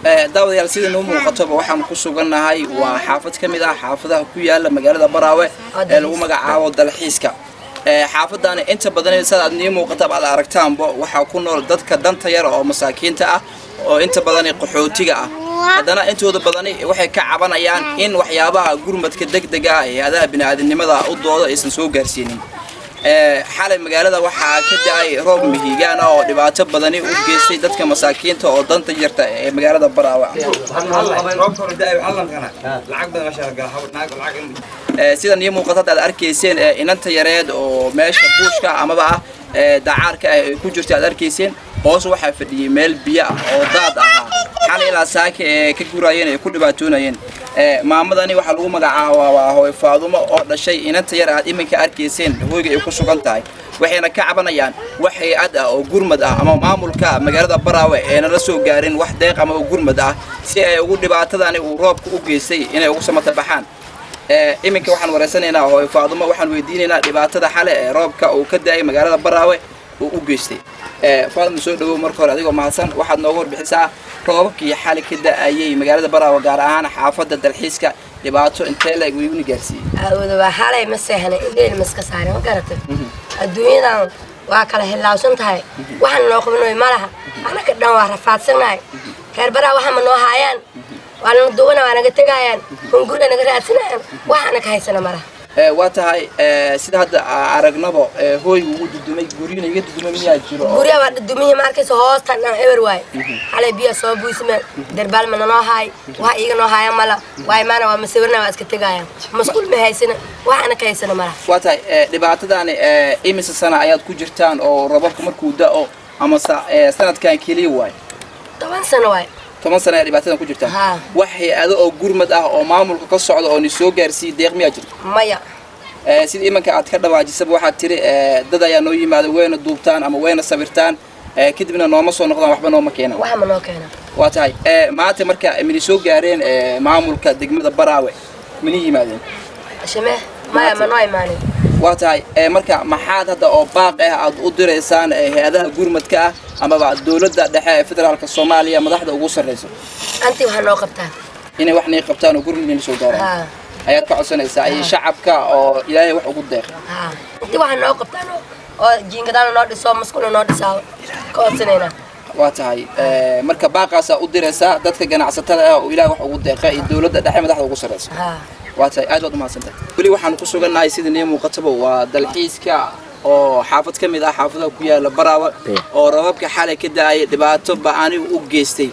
daawadayaal sida noo muuqato waxaan ku sugannahay waa xaafad kamid ah xaafadaha ku yaala magaalada Baraawe ee lagu magacaabo dalxiiska xaafadana inta badan sida aad muuqato baad aragtaanba waxa ku nool dadka danta yar oo masaakiinta ah oo inta badan qaxootiga ah hadana intooda badan waxay ka cabanayaan in waxyaabaha gurmadka degdega ah ee adaha bini'aadanimada u doodo aysan soo gaarsiinin xalay magaalada waxa ka dhacay roob mihigaan oo dhibaato badan u geystay dadka masaakiinta oo danta yarta ee magaalada Baraawe sida niyo muuqato aad arkayseen inanta yareed oo meesha buushka amaba dacaarka ay ku jirto aad arkayseen hoos waxa fadhiyay meel biyo ah oo daad ah xalay la saaka ka gurayeen ay ku dhibaatoonayeen maamadani waxa lagu magacaabaa hooy Faadumo oo dhashay inanta yar aad iminka arkayseen hooyga ay ku sugan tahay waxayna ka cabanayaan wax hay'ad ah oo gurmad ah ama maamulka magaalada Baraawe ee la soo gaarin wax deeq ama gurmad ah si ay ugu dhibaatadani uu roobku u geystay inay ugu samata baxaan iminka waxaan wareysanaynaa hooy Faadumo waxaan weydiinaynaa dhibaatada xalay ee roobka uu ka daay magaalada Baraawe uu u geystay Faadumo soo dhawow marka hore adigoo mahadsan waxaad nooga warbixisaa roobkii xalay ka daayay magaalada Baraawe gaar ahaan xaafadda dalxiiska dhibaato intee la eeg weyn gaarsiiyay awoodo waa xalay ma seexnay indheen maska saaray ma garatay adduunyadan waa kala hilaawsan tahay waxaan loo qabnay malaha anaka dhan waa rafaadsanahay reer Baraawe waxa ma noo haayaan waana duwana waana naga tagayaan hungurna naga raadsanayaan waxaana ka haysana malaha waa tahay sida hadda aragnabo hooy ugu dudumay guriyada iga dudumay miyaa jiro guriga waa dudumay markaysa hoostan ewer waay xalay biyo soo buusmeen darbaal ma noo haay waxa iiga noo haaya mala waay maana waa masawirna waa iska tagayaan mas'uul ma haysana waxaana ka haysana malaha waa tahay dhibaatadan imisa sana ayaad ku jirtaan oo roobku markuu da'o ama sanadkan kaliya waay 10 sano waay 10 sano dhibaatada ku jirta wax hay'ado oo gurmad ah oo maamulka ka socdo oo ni soo gaarsiiyay deeq miyaa jirto maya sida imanka aad ka dhawaajisay waxa tiri dad ayaa noo yimaado weyna duubtaan ama weyna sabirtaan kadibna nooma soo noqdaan waxba nooma keenan waxa ma noo keenan waa tahay maanta marka mini soo gaareen maamulka degmada Baraawe mini yimaadeen shame maya ma noo imaanin waa tahay marka maxaad hadda oo baaq ah aad u direysaan hay'adaha gurmadka ah ama dawladda dhexe ee federaalka Soomaaliya madaxda ugu sareyso anti waxa noo qabtaan inay wax neey qabtaan oo gurmad soo gaaraan ayaad ka codsanaysaa ay shacabka oo Ilaahay wax ugu deeq anti waxa noo qabtaan oo jiingadaan noo dhiso mas'uul noo dhisaao ka codsanayna waa tahay marka baaqaas u direysaa dadka ganacsatada ah oo Ilaahay wax ugu deeqa iyo dawladda dhexe madaxda ugu sareyso waa tahay aad u mahadsantahay wali waxaan ku sugannahay sida neey muuqataba waa dalxiiska oo xaafad kamid ah xaafadaha ku yaala Baraawe oo roobka xalay ka daayay dhibaato ba'an u geystay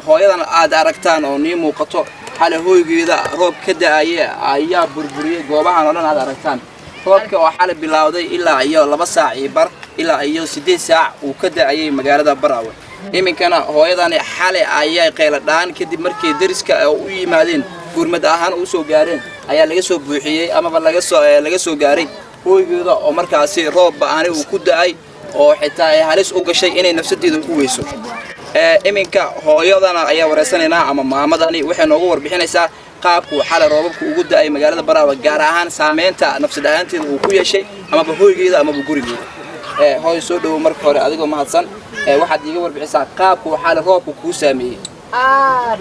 hooyadan aad aragtaan oo neey muuqato xalay hooygeeda roob ka daayay ayaa burburiyay goobahan oo dhan aad aragtaan roobka oo xalay bilowday ilaa iyo 2 saac iyo bar ilaa iyo 8 saac uu ka daayay magaalada Baraawe iminkana hooyadan xalay ayay qeyladaan kadib markii dariska u yimaadeen gurmad ahaan u soo gaareen ayaa laga soo buuxiyay ama laga soo gaaray hooygeeda oo markaasi roob ba'an uu ku daay oo xitaa ay halis u gashay inay nafsadeeda ku weyso iminka hooyadana ayaa wareysanaynaa ama maamadani waxay noogu warbixinaysaa qaabku xalay roobku ugu daay magaalada Baraawe gaar ahaan saameynta nafsadaanteeda uu ku yeeshay ama hooygeeda ama gurigeeda hooy soo dhaw marka hore adigoo mahadsan waxaad iiga warbixisaa qaabku xalay roobku ku saameeyay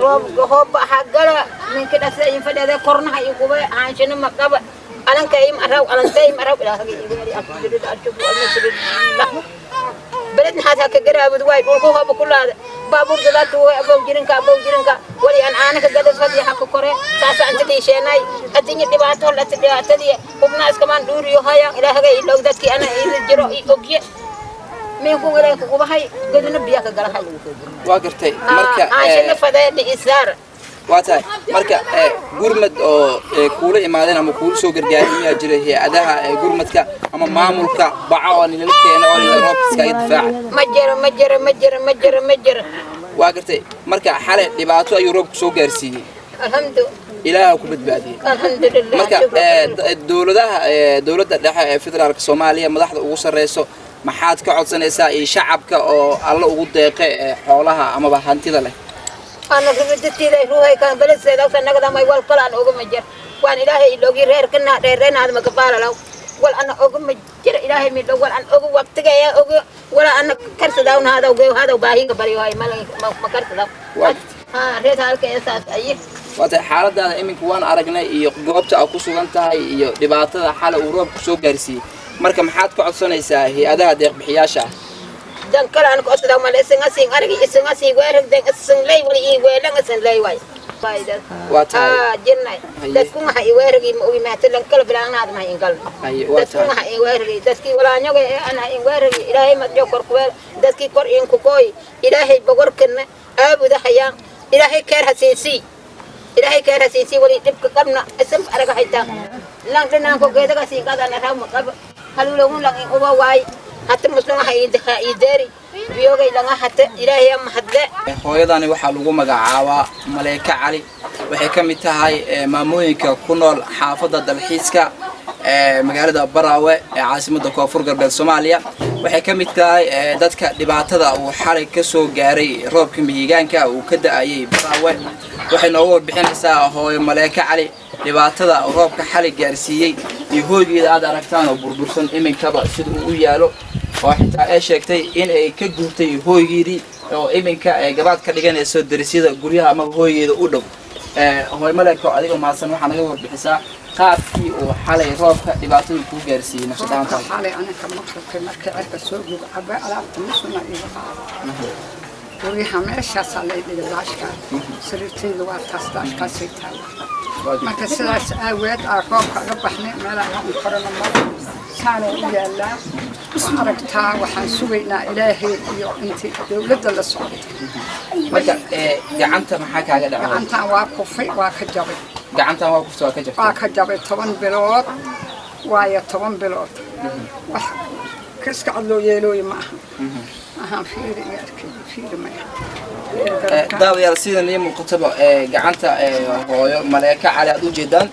roobka hooba hagala ninka dhasay fadhada kornaha iyo kuba aanshina maqaba alanka ay maraw alantay maraw ilaahay iiga alxamdulillah ashku almasrulillah beledna hada ka garaabad way dhulku hooba kulaada baabuur gadaatu way abow jirinka wali aan aanaka gadad fadhiya ku kore saasa anta deesheenay adinya dhibaato la tidaatadiya hubna iskamaan dhuuriyo haya ilaahay ilaaw dadkii ana ii jiro ii ogye مين كون غيرك كوباهاي قدنا بياك قالها واقرتي مركا عشان فداي إسار واتاي مركا غورمد أو كولا إمادنا أما كول سو غرغاريا جري هي أداها غورمدك أما مامولك بعوان اللي كينا ولا روب سكاي دفاع مجر واقرتي مركا حالة دبعتو أي روب سو غارسي الحمد إلهي كبد بعدي الحمد لله مركا دولة دحى فدرالك الصومالية مدحض ugu sareyso maxaad ka codsanaysaa in shacabka oo alla ugu deeqay xoolaha ama hantida leh أنا ربيتي ذي روحي كان بلد سيدا وسنقدر ما يقول كلام أوجم مجر وأنا إلهي لوجي رير كنا ريرنا هذا مكفار له وأنا أوجم مجر جرى إلهي من الأول أن أقول وقت جاي أقول ولا أنا كرت داون هذا وجو هذا وباهي قبلي هاي ما كرت داون ريت هالك أساس أيه waata xaaladaada iminka waan aragnay iyo goobta aad ku sugan tahay iyo dhibaatada xal uu roobku soo gaarsiiyay marka maxaad ka codsanaysaa hay'adaha deeq bixiyaasha dan kala aan ku codsadaa ma leesan asin argi isan asi weerag dan asan lay wali ii weelan asan lay way waata jinnay dadku waxa ii weeragi ma ugi maatalan kala bilaanaad ma ingal dadku waxa ii weeragi dadkii walaanyoga ana ii weeragi ilaahay ma jokor ku dadkii kor in ku koy ilaahay bogorkana aabuda hayaan ilaahay keer hasiisi إلهي كان سيسي ولي تبقى قبنا اسم أرجع حتى لان لنا كوكيدا كسي قاعد أنا رام قب هلو لهم لان أبا واي حتى مسلم يداري بيوجي لنا حتى إلهي أم حدا hooyadani waxa lagu magacaabaa Maleeka Cali waxay ka mid tahay maamooyinka ku nool xaafadda dalxiiska magaalada Baraawe ee caasimadda Koonfur Galbeed Soomaaliya waxay ka mid tahay dadka dhibaatada uu xalay ka soo gaaray roobka mihigaanka uu ka da'ayay Baraawe waxay noogu warbixinaysaa hooyo Maleeka Cali dhibaatada roobka xalay gaarsiiyay iyo hooygeeda aad aragtaan oo burbursan iminkaba sida uu u yaalo oo xitaa ay sheegtay in ay ka guurtay hooygeedii oo iminka ay gabaad ka dhiganayso darisyada guryaha ama hooygeeda u dhow hooyo Maleeka adiga maasan waxa naga warbixisaa qaabkii uu xalay roobka dhibaatada ku gaarsiiyay nafsadaanta xalay anaka maqalkay markii cirka soo gub aba alaabta musuna iyo guryaha meeshaas ay dhigashka sariirteedu waa taasdaashka saytaan marka sidaas aaweed roobka ka baxnay meel aan u qorano ma saano yaala aragtaa waxaan sugaynaa ilaahay iyo intii dawladda la socotay marka gacanta maxaa kaaga dhacay gacanta waa kufay waa ka jabay gacanta waa kufay waa ka jabay waa ka jabay 10 bilood waayo 10 bilood wax kiska loo yeelooy ma aha fiiri iyo arkay fiiri ma daawayaal sidaan iyo muqtaba gacanta hooyo Maleeka Cali aad u jeedaan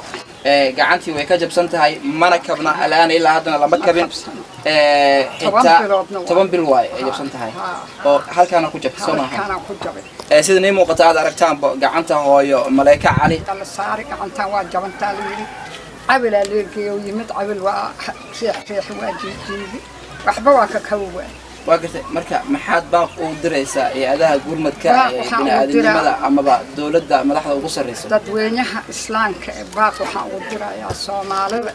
gacantii way ka jabsan tahay mana kabna alaan ilaa hadana lama kabin xitaa 10 bil way ay jabsan tahay oo halkaana ku jabtay Soomaaliya halkaana ku jabay sidaan iyo muuqata aad aragtaan gacanta hooyo Maleeka Cali la saari gacanta waa jabantaa leeyahay abila leeyahay yimid abil waa riix waajibi waxba waa ka kawaa واقتي مركا محاد باق ودريسا هذا gurmadka bini'aadanimada amaba dawladda madaxda ugu sareyso dadweynaha islaamka baaq waxa uu dirayaa Soomaalida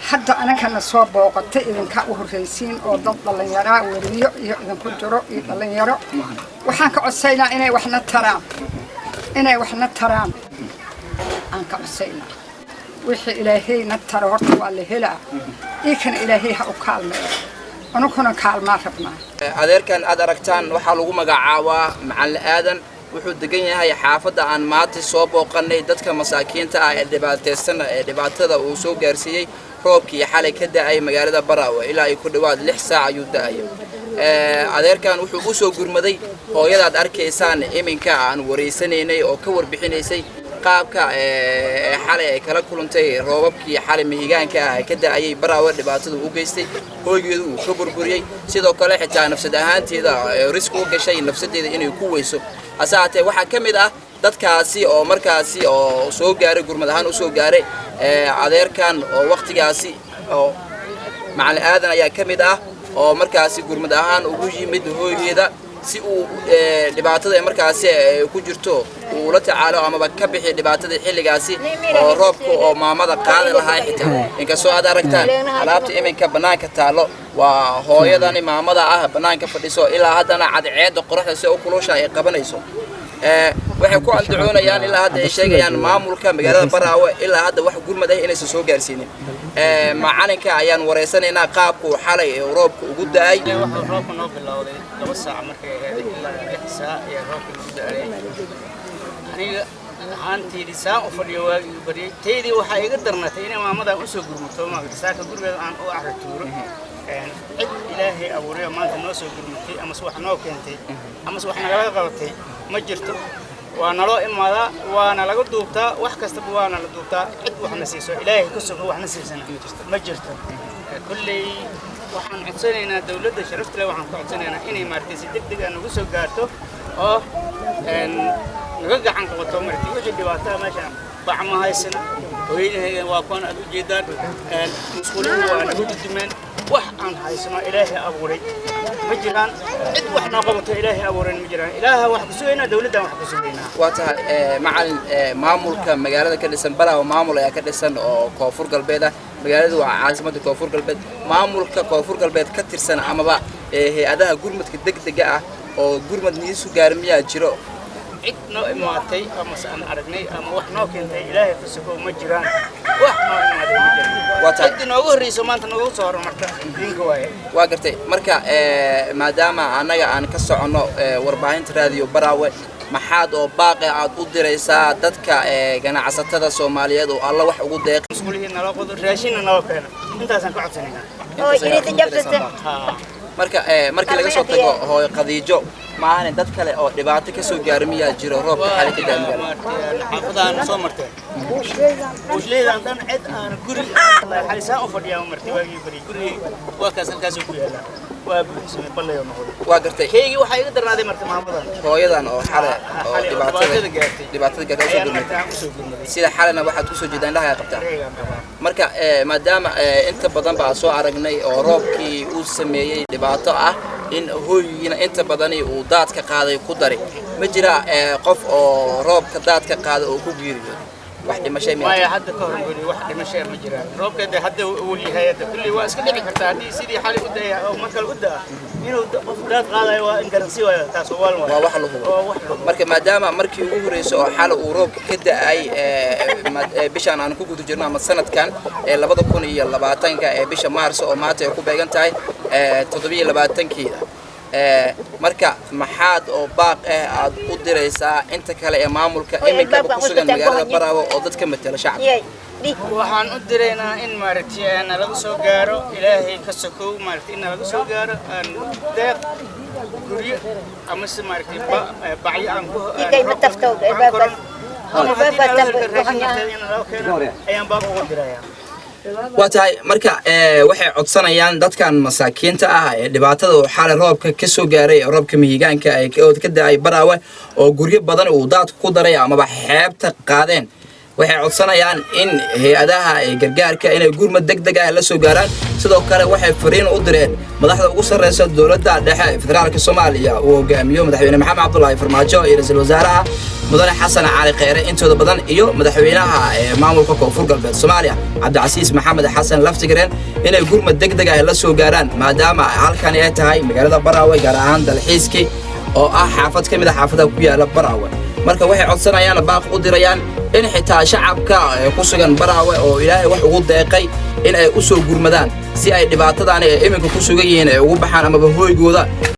hadda anaka soo booqatay idinka u horeysiin oo dad dhalinyaro wariyo iyo idinku jiro iyo dhalinyaro waxaan ka codsaynaa inay waxna taraan aan ka codsaynaa wixii ilaahayna taro horta waa la helaa ikan ilaahay ha u kaalmeeyo أنا كنا كالما ربنا. أذكر أن أركتان وحلو مجاعوا مع الآذن وحود دقيقة هي حافظة عن مات صوب وقني دتك مساكين تاع دبعت السنة دبعت هذا وسوق جرسي روبكي حالة كده أي مجال براوة إلى يكون واحد لحسة عيود أيه. أذكر أن وحود سوق جرمدي هو يلعب أركيسان إمين كان وريسنيني أو كور بحنيسي qaabka xalay ay kala kulantay roobabkii xalay mihigaanka ka da'ayay Baraawe dhibaatada u geystay hooygeedu uu ka burburiyay sidoo kale xitaa nafsad ahaanteeda risk u gashay nafsadeeda inay ku weyso asaatee waxa kamid ah dadkaasi oo markaasi oo soo gaaray gurmad ahaan u soo gaaray adeerkan oo waqtigaasi oo macal aadan ayaa kamid ah oo markaasi gurmad ahaan ugu yimid hooygeeda si uu dhibaatada markaasi ku jirto uu la tacaalo ama ka bixi dhibaatada xilligaasi oo roobku oo maamada qaadi lahaa xitaa inkastoo aad aragtaan alaabta iminka banaanka taalo waa hooyadani maamada ah banaanka fadhiso ilaa haddana cadceeda qoraxda si uu kulusha ay qabanayso waxay ku alducoonayaan ilaa hadda ay sheegayaan maamulka magaalada Baraawe ilaa hadda wax gurmad ah inaysan soo gaarsiinin macalinka ayaan wareysanaynaa qaabku xalay roobku ugu da'ay waxa roobku noo bilowday 2 saac markay ahayd ilaa 6 saac ee roobku noo da'ay aniga aantii lisaan u fadhiyo waagii bariyay teedii waxa iga darnatay inay maamada u soo gurmato ma saaka gurigeeda aan u aragtuuro cid ilaahay abuuray maanta noo soo gurmatay ama wax noo keentay ama wax naga qabatay ma jirto waana loo imaadaa waana laga duubtaa wax kasta waana la duubtaa cid waxna siiso ilaahay ku soo waxna siisan ma jirto kullay waxaan codsanaynaa dawladda sharafta leh waxaan ku codsanaynaa inay maartay si degdeg ah nagu soo gaarto oo naga gacan qabato martii wixii dhibaato meesha bacma haysan hooyadii waa kuwan aad u jeedaan musquuluhu waa nagu dumeen wax aan haysano ilaahay abuuray ma jiraan cid wax noo qabato ilaahay abuuray ma jiraan ilaaha wax ku sugayna dawladda wax ku sugayna waata macalin maamulka magaalada ka dhisan Baraawe maamul ayaa ka dhisan oo koonfur galbeed ah magaaladu waa caasimadda koonfur galbeed maamulka koonfur galbeed ka tirsan amaba hay'adaha gurmadka degdega ah oo gurmad niisu gaarmiyaa jiro cid noo imaatay ama saan aragnay ama wax noo keentay ilaahay ku sugo ma jiraan wax noo imaatay ma jiraan waata cid noogu horeyso maanta noogu soo horumarta diinka waaye waa gartay marka maadaama anaga aan ka socono warbaahinta raadiyo Baraawe maxaad oo baaqi aad u diraysaa dadka ganacsatada Soomaaliyeed oo alla wax ugu deeq iskuulihiina loo qodo raashinna noo keeno intaasaan ku codsanaynaa oo yiri jabsata marka markii laga soo tago hooyo Khadiijo maahan dad kale oo dhibaato ka soo gaarmiya jiro roobka xalay ka daamay xaafadaan soo martay وشليدان دان عد أنا قري حالسان أفضل مرتي واجي بري قري وكاسن كاسو كيالا وابسمي بالله يوم هذا واقرتي كيجي وحي يقدر نادي مرتي محمدان هو يدان أو حالة دبعتي سيدا حالنا واحد كوسو جدان لها قبتها مركا ما دام أنت بدن بعصو عرقني أو روبكي وسمي دبعته إن هو أنت بدني ودات كقاضي قدري مجرى قف أو روب كدات كقاضي أو كبير واحد مشي ما حد كهرب يقولي واحد مشي مجرى روب كده حد ولي هيا كل واس كل اللي كتار دي سيدي حالي قدة أو مكان قدة إنه أفراد قاضي وإنجلسي وتاسوال وواحد هو مركب ما دام مركب وهريس أو حال وروب كده أي بيشان أنا كوكو تجرنا مسنة كان لبض كون يلا بعتين كبيش مارس أو مات يكون بيجان تاي تطبيق لبعتين كده marka maxaad oo baaq aad u diraysaa inta kale ee maamulka iminka ku sugan magaalada Baraawe oo dadka matala shacabka waxaan u direynaa in maaragtay laga soo gaaro ilaahay ka sokow maaragtay in laga soo gaaro deeq guriyo ama si maaragtay bacyo aan ku ayaan baaq ugu dirayaa واتاي مركا waxay codsanayaan dadkan masaakiinta ah ee dhibaatada oo xalay roobka ka soo gaaray roobka mihigaanka ay ka daay Baraawe oo guryo badan uu daadku ku daray ama xeebta qaadeen waxay codsanayaan in hay'adaha ay gargaarka inay gurmad degdeg ah la soo gaaraan sidoo kale waxay fariin u direen madaxda ugu sareysa dawladda dhexe federaalka Soomaaliya oo hogaamiyo madaxweyne Maxamed Cabdullaahi Farmaajo iyo ra'iisul wasaaraha mudane Xasan Cali Khayre intooda badan iyo madaxweynaha maamulka koonfur galbeed Soomaaliya Cabdicasiis Maxamed Xasan Laftigreen inay gurmad degdeg ah la soo gaaraan maadaama halkan ay tahay magaalada Baraawe gaar ahaan dalxiiski oo ah xaafad kamid ah xaafadaha ku yaala Baraawe marka waxay codsanayaan baaq u dirayaan in xitaa shacabka ku sugan Baraawe oo Ilaahay wax ugu deeqay in ay u soo gurmadaan si ay dhibaatadan iminka ku sugan yihiin ay ugu baxaan ama hooygooda